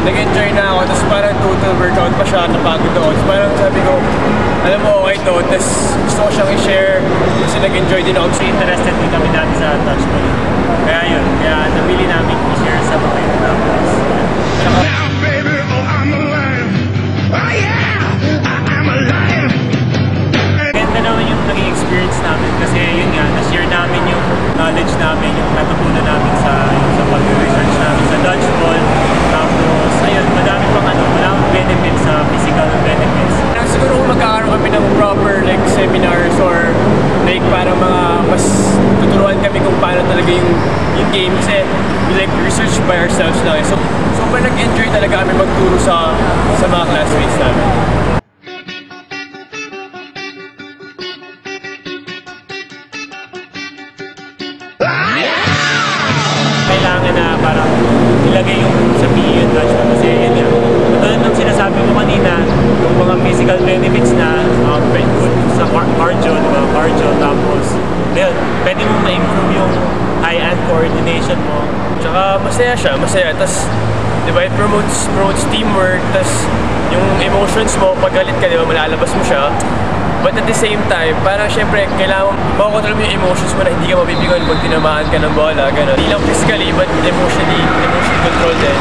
nag-enjoy na ako, tapos parang total workout pa siya, napagod ako. Tapos parang sabi ko, alam mo, okay to, tapos gusto ko siyang i-share kasi nag-enjoy din ako. So interested din kami dati sa touchball. Kaya yun, kaya nabili namin i-share sa mga yun. Tapos, ganda naman yung naging experience namin kasi yun nga, na-share namin yung knowledge namin, yung natutunan namin sa pag-research namin sa dodgeball. Tapos, ayun, madami pang maraming benefits sa physical benefits. Siguro kung magkakaroon kami ng proper like seminars or like parang mga mas tuturuan kami kung paano talaga yung game kasi we like research by ourselves lang. So nag-enjoy talaga kami magturo sa mga classmates namin. Kailangan na parang ilagay yung sa PE yung dodgeball kasi yun nga. Katulad ng sinasabi mo kanina, yung mga physical benefits na good sa cardio, diba? Cardio, tapos pwede mo ma-improve yung eye-hand coordination mo. Tsaka masaya siya, masaya. Tapos, diba, it promotes teamwork. Tapos, yung emotions mo, pag galit ka, diba, malalabas mo siya. But at the same time, parang syempre, kailangan makokontrol mo yung emotions mo na hindi ka mabibigon pag tinamaan ka ng bola, gano'n. Hindi lang physically, but emotionally control din.